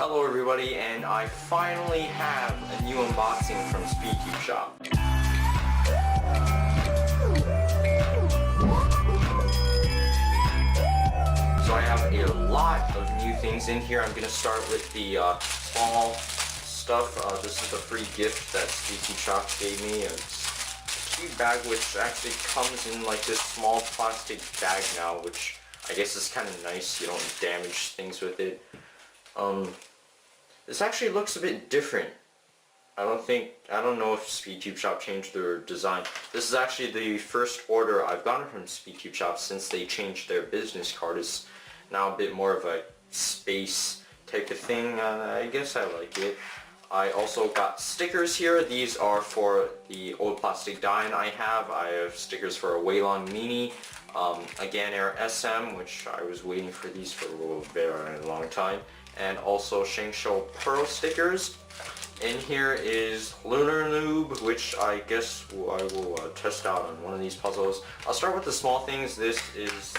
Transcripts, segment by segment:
Hello everybody, and I finally have a new unboxing from SpeedCubeShop. So I have a lot of new things in here. I'm going to start with the small stuff. This is a free gift that SpeedCubeShop gave me. It's a cute bag which actually comes in like this small plastic bag now, which I guess is kind of nice. You don't damage things with it. This actually looks a bit different. I don't know if SpeedCubeShop changed their design. This is actually the first order I've gotten from SpeedCubeShop since they changed their business card. It's now a bit more of a space type of thing. I guess I like it. I also got stickers here. These are for the old plastic die I have. I have stickers for a Waylon Mini, a GAN Air SM, which I was waiting for these for a very long time, and also ShengShou Pearl stickers. In here is Lunar Noob, which I guess I will test out on one of these puzzles. I'll start with the small things. This is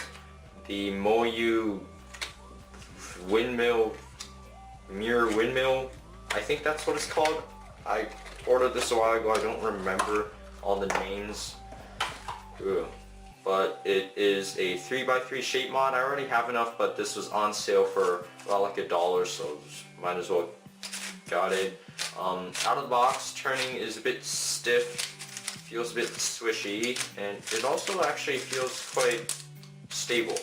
the MoYu windmill, mirror windmill. I think that's what it's called. I ordered this a while ago. I don't remember all the names. Ugh. But it is a 3x3 shape mod. I already have enough, but this was on sale for about like $1, so might as well got it. Out of the box, turning is a bit stiff, feels a bit swishy, and it also actually feels quite stable.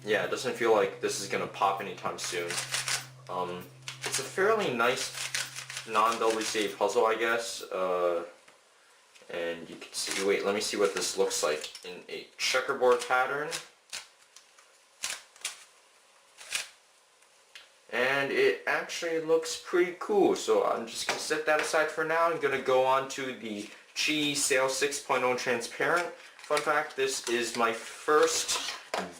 Yeah, it doesn't feel like this is gonna pop anytime soon. It's a fairly nice non-WCA puzzle, I guess. And you can see, wait, let me see what this looks like in a checkerboard pattern. And it actually looks pretty cool, so I'm just going to set that aside for now. I'm going to go on to the Qiyi Sail 6.0 transparent. Fun fact, this is my first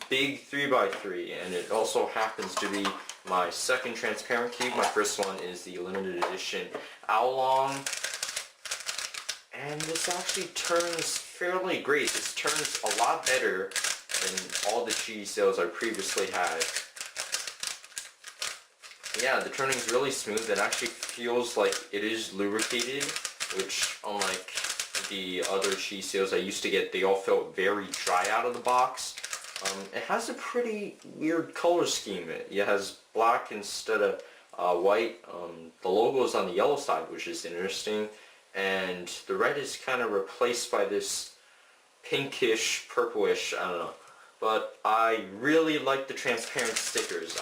big 3x3, and it also happens to be my second transparent cube. My first one is the limited edition Oolong. And this actually turns fairly great. This turns a lot better than all the Qiyi Sails I previously had. Yeah, the turning is really smooth. It actually feels like it is lubricated, which unlike the other Qiyi Sails I used to get, they all felt very dry out of the box. It has a pretty weird color scheme. It has black instead of white. The logo is on the yellow side, which is interesting. And the red is kind of replaced by this pinkish, purplish, I don't know. But I really like the transparent stickers.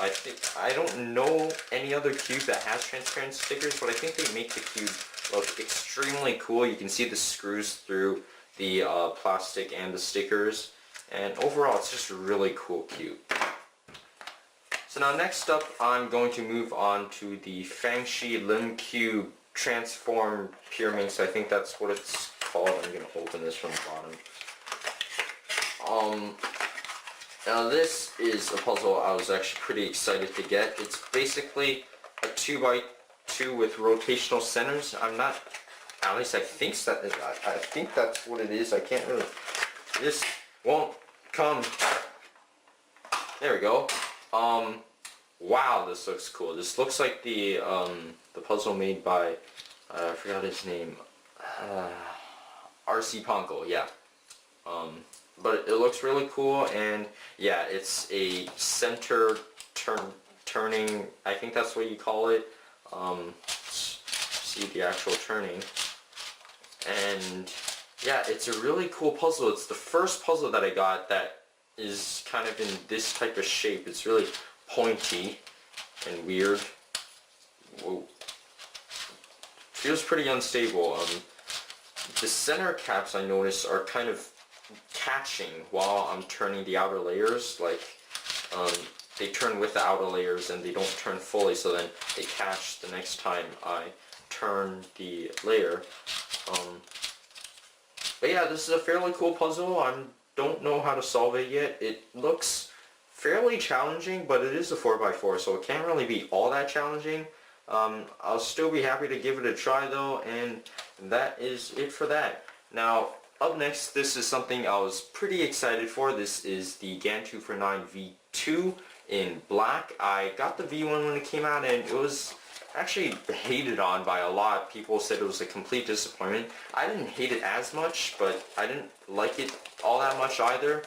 I don't know any other cube that has transparent stickers, but I think they make the cube look extremely cool. You can see the screws through the plastic and the stickers. And overall, it's just a really cool cube. So now next up, I'm going to move on to the FangShi Lim Cube Transform Pyraminx. I think that's what it's called. I'm going to open this from the bottom. Now this is a puzzle I was actually pretty excited to get. It's basically a 2x2 with rotational centers. At least I think that's what it is. I can't really, this won't come. There we go. Wow, this looks cool. This looks like the puzzle made by, I forgot his name, RC Ponko, yeah. But it looks really cool, and yeah, it's a center turning, I think that's what you call it. See the actual turning. And yeah, it's a really cool puzzle. It's the first puzzle that I got that is kind of in this type of shape. It's really pointy and weird. Whoa. Feels pretty unstable. The center caps I noticed are kind of catching while I'm turning the outer layers. Like they turn with the outer layers and they don't turn fully, so then they catch the next time I turn the layer. But yeah, this is a fairly cool puzzle. I don't know how to solve it yet. It looks fairly challenging, but it is a 4x4, so it can't really be all that challenging. I'll still be happy to give it a try though, and that is it for that. Now, up next, this is something I was pretty excited for. This is the GAN 2 for 9 V2 in black. I got the V1 when it came out, and it was actually hated on by a lot. People said it was a complete disappointment. I didn't hate it as much, but I didn't like it all that much either.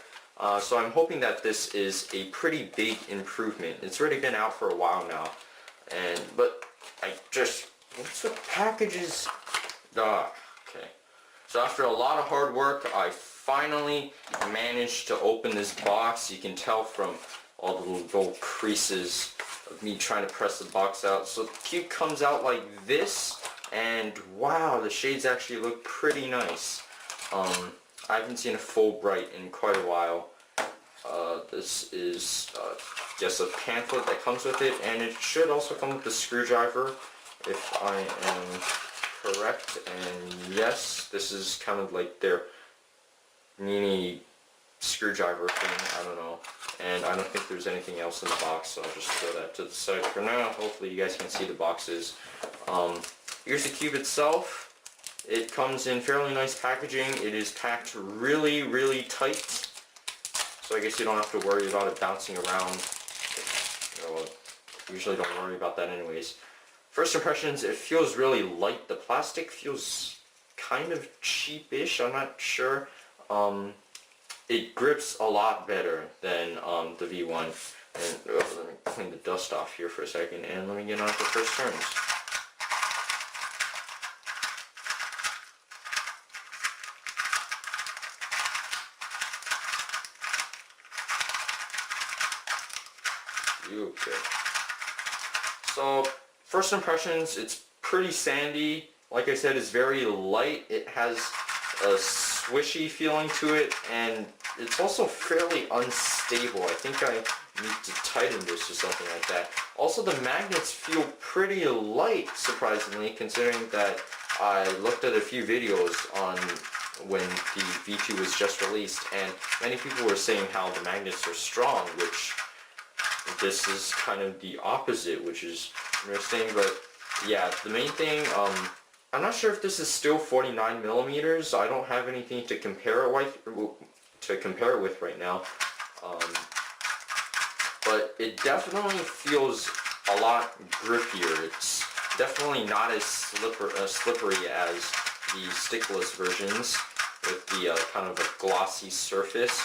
So I'm hoping that this is a pretty big improvement. It's already been out for a while now, but what's with packages? Okay. So after a lot of hard work, I finally managed to open this box. You can tell from all the little creases of me trying to press the box out. So the cube comes out like this, and wow, the shades actually look pretty nice. I haven't seen a full bright in quite a while. This is just a pamphlet that comes with it, and it should also come with a screwdriver, if I am correct. And yes, this is kind of like their mini screwdriver thing, I don't know. And I don't think there's anything else in the box, so I'll just throw that to the side for now. Hopefully you guys can see the boxes. Here's the cube itself. It comes in fairly nice packaging. It is packed really, really tight, so I guess you don't have to worry about it bouncing around. You know, usually don't worry about that anyways. First impressions, it feels really light. The plastic feels kind of cheapish, I'm not sure. It grips a lot better than the V1. And let me clean the dust off here for a second, and let me get on to first turns. Okay. So, first impressions, it's pretty sandy. Like I said, it's very light. It has a swishy feeling to it, and it's also fairly unstable. I think I need to tighten this or something like that. Also, the magnets feel pretty light, surprisingly, considering that I looked at a few videos on when the V2 was just released, and many people were saying how the magnets are strong, which this is kind of the opposite, which is interesting. But yeah, the main thing, I'm not sure if this is still 49 millimeters. I don't have anything to compare it with right now. But it definitely feels a lot grippier. It's definitely not as slippery as the stickless versions with the kind of a glossy surface.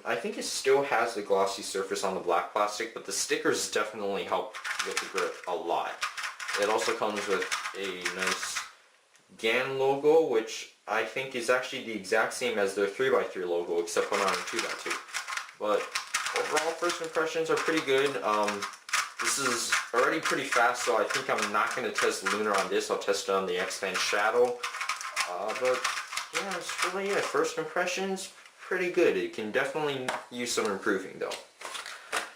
I think it still has the glossy surface on the black plastic, but the stickers definitely help with the grip a lot. It also comes with a nice GAN logo, which I think is actually the exact same as their 3x3 logo, except put on a 2x2. But overall, first impressions are pretty good. This is already pretty fast, so I think I'm not going to test Lunar on this. I'll test it on the X-Band Shadow. But yeah, that's really it. First impressions, pretty good. It can definitely use some improving though.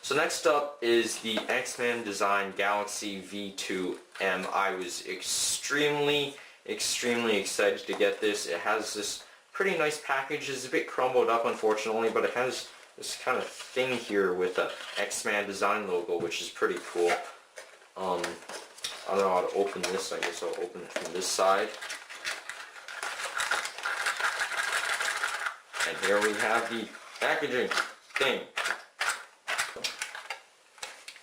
So next up is the X-Man Design Galaxy V2M. I was extremely excited to get this. It has this pretty nice package. It's a bit crumbled up, unfortunately, but it has this kind of thing here with the X-Man Design logo, which is pretty cool. I don't know how to open this. I guess I'll open it from this side. And here we have the packaging thing.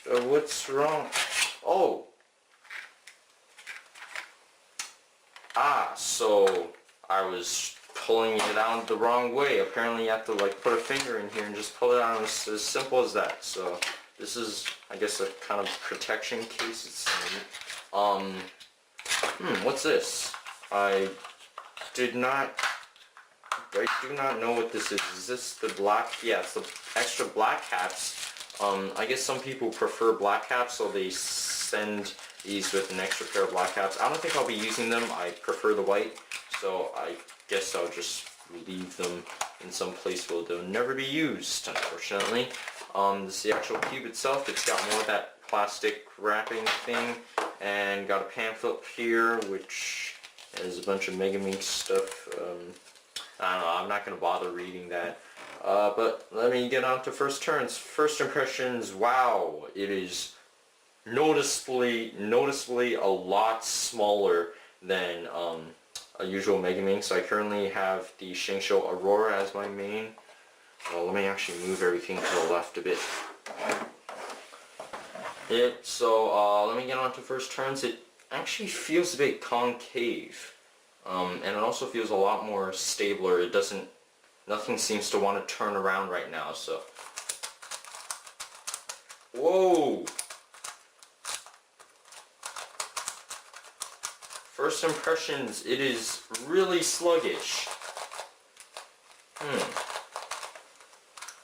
So what's wrong? Oh! So I was pulling it out the wrong way. Apparently you have to like put a finger in here and just pull it out. It's as simple as that. So this is, I guess, a kind of protection case. What's this? I do not know what this is. Is this the black? Yeah, it's the extra black caps. I guess some people prefer black caps, so they send these with an extra pair of black caps. I don't think I'll be using them. I prefer the white, so I guess I'll just leave them in some place where they'll never be used, unfortunately. This is the actual cube itself. It's got more of that plastic wrapping thing, and got a pamphlet here, which has a bunch of Megaminx stuff. I don't know, I'm not going to bother reading that. But let me get on to first turns. First impressions, wow, it is noticeably a lot smaller than a usual Megaminx. I currently have the Shingsho Aurora as my main. Well, let me actually move everything to the left a bit. Let me get on to first turns. It actually feels a bit concave. And it also feels a lot more stabler. Nothing seems to want to turn around right now, so. Whoa! First impressions, it is really sluggish.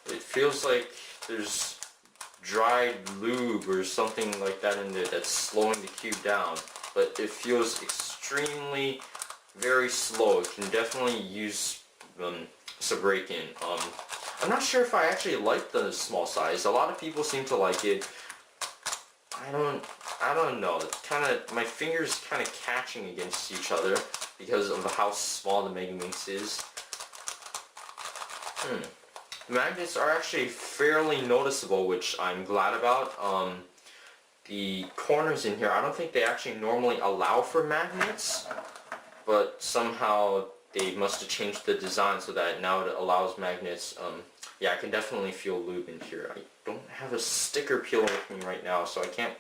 It feels like there's dried lube or something like that in there that's slowing the cube down, but it feels extremely very slow. It can definitely use some break-in. I'm not sure if I actually like the small size. A lot of people seem to like it. I don't know. It's kind of, my fingers kind of catching against each other because of how small the Megaminx is. The magnets are actually fairly noticeable, which I'm glad about. The corners in here, I don't think they actually normally allow for magnets, but somehow they must have changed the design so that now it allows magnets. Yeah, I can definitely feel lube in here. I don't have a sticker peel with me right now, so I can't.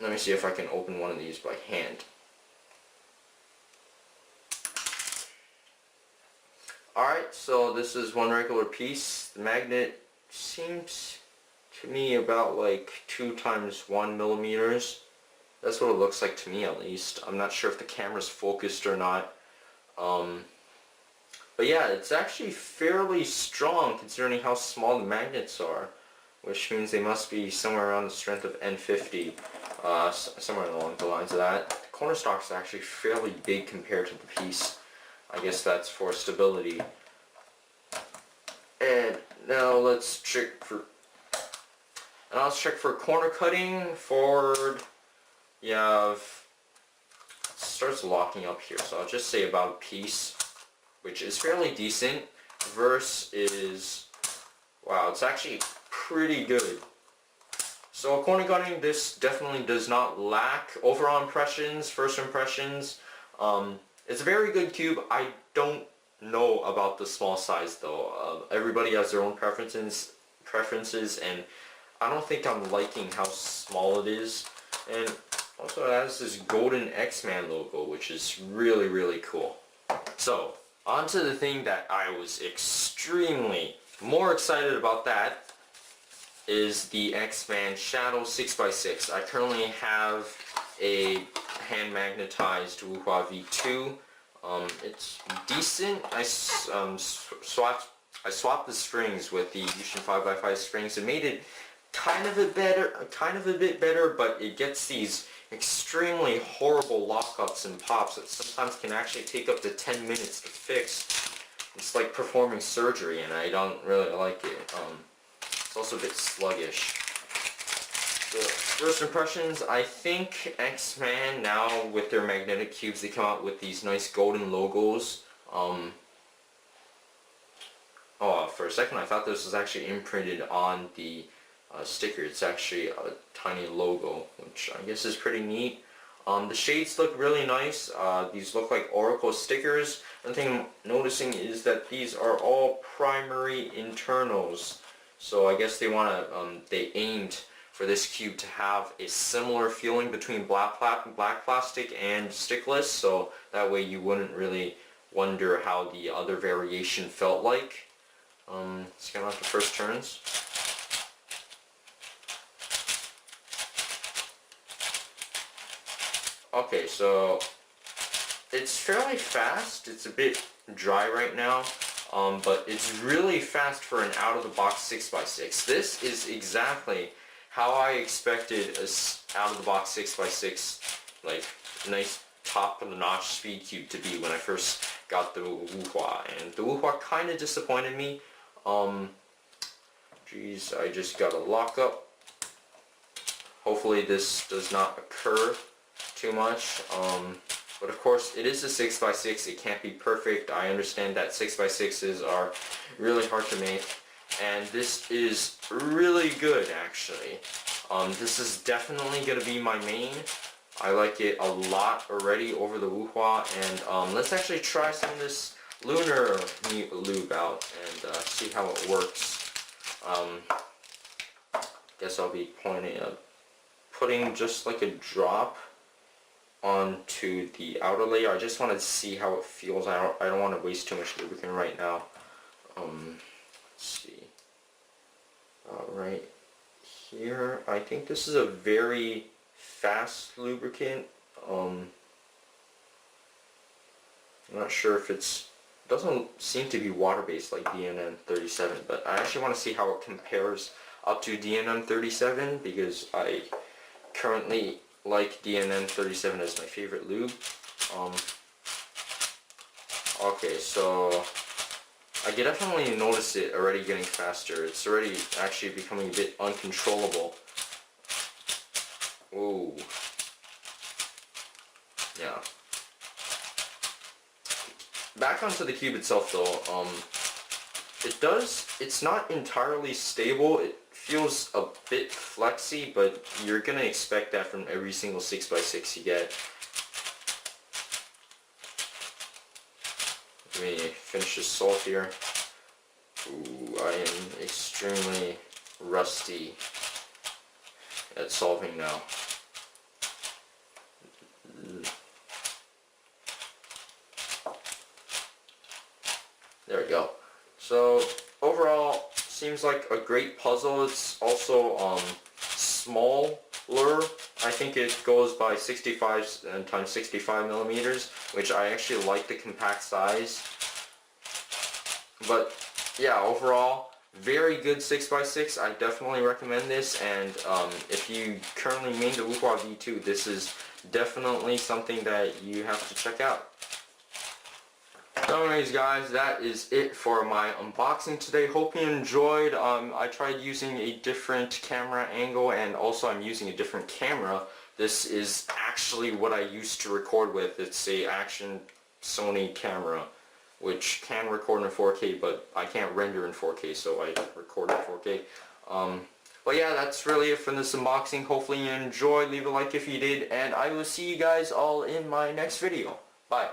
Let me see if I can open one of these by hand. Alright, so this is one regular piece. The magnet seems to me about like 2 × 1 millimeters. That's what it looks like to me, at least. I'm not sure if the camera's focused or not. But yeah, it's actually fairly strong considering how small the magnets are, which means they must be somewhere around the strength of N50, somewhere along the lines of that. The corner stock is actually fairly big compared to the piece. I guess that's for stability. And now let's check for corner cutting. Forward, you have, it starts locking up here, so I'll just say about a piece, which is fairly decent. Reverse is, wow, it's actually pretty good. So corner cutting, this definitely does not lack overall impressions, first impressions. It's a very good cube. I don't know about the small size though. Everybody has their own preferences, and I don't think I'm liking how small it is. And also it has this golden X-Man logo, which is really, really cool. So, on to the thing that I was extremely more excited about, that is the X-Man Shadow 6x6. I currently have a hand magnetized Wuhua V2. It's decent. I swapped the springs with the Yushin 5x5 springs. It made it kind of a bit better, but it gets these extremely horrible lockups and pops that sometimes can actually take up to 10 minutes to fix. It's like performing surgery, and I don't really like it. It's also a bit sluggish. So, first impressions, I think X-Man, now with their magnetic cubes, they come out with these nice golden logos. Oh, for a second I thought this was actually imprinted on the sticker. It's actually a tiny logo, which I guess is pretty neat. The shades look really nice. These look like Oracle stickers. One thing I'm noticing is that these are all primary internals. So I guess they aimed for this cube to have a similar feeling between black plastic and stickless, so that way you wouldn't really wonder how the other variation felt like. Let's get on to first turns. Okay, so it's fairly fast. It's a bit dry right now, but it's really fast for an out-of-the-box 6x6. This is exactly how I expected a out-of-the-box 6x6, like, nice top-of-the-notch speed cube to be when I first got the Wuhua, and the Wuhua kind of disappointed me. Geez, I just got a lockup. Hopefully this does not occur too much. But of course, it is a 6x6. It can't be perfect. I understand that 6x6s are really hard to make. And this is really good, actually. This is definitely going to be my main. I like it a lot already over the Wuhua. And let's actually try some of this lunar lube out and see how it works. guess I'll be putting just like a drop onto the outer layer. I just want to see how it feels. I don't want to waste too much lubricant right now. Let's see. Right here, I think this is a very fast lubricant. I'm not sure if it doesn't seem to be water-based like DNN37, but I actually want to see how it compares up to DNN37 because I currently like DNN37 as my favorite lube. Okay, so I can definitely notice it already getting faster. It's already actually becoming a bit uncontrollable. Ooh. Yeah. Back onto the cube itself though, it's not entirely stable. It feels a bit flexy, but you're gonna expect that from every single 6x6 you get. Let me finish this salt here. Ooh, I am extremely rusty at solving now. There we go. So overall, seems like a great puzzle. It's also smaller. I think it goes by 65 times 65 millimeters, which I actually like the compact size. But yeah, overall, very good 6x6. I definitely recommend this, and if you currently main the Wuhua V2, this is definitely something that you have to check out. So anyways guys, that is it for my unboxing today. Hope you enjoyed. I tried using a different camera angle, and also I'm using a different camera. This is actually what I used to record with. It's a Action Sony camera, which can record in 4K, but I can't render in 4K, so I record in 4K. But yeah, that's really it for this unboxing. Hopefully you enjoyed. Leave a like if you did, and I will see you guys all in my next video. Bye.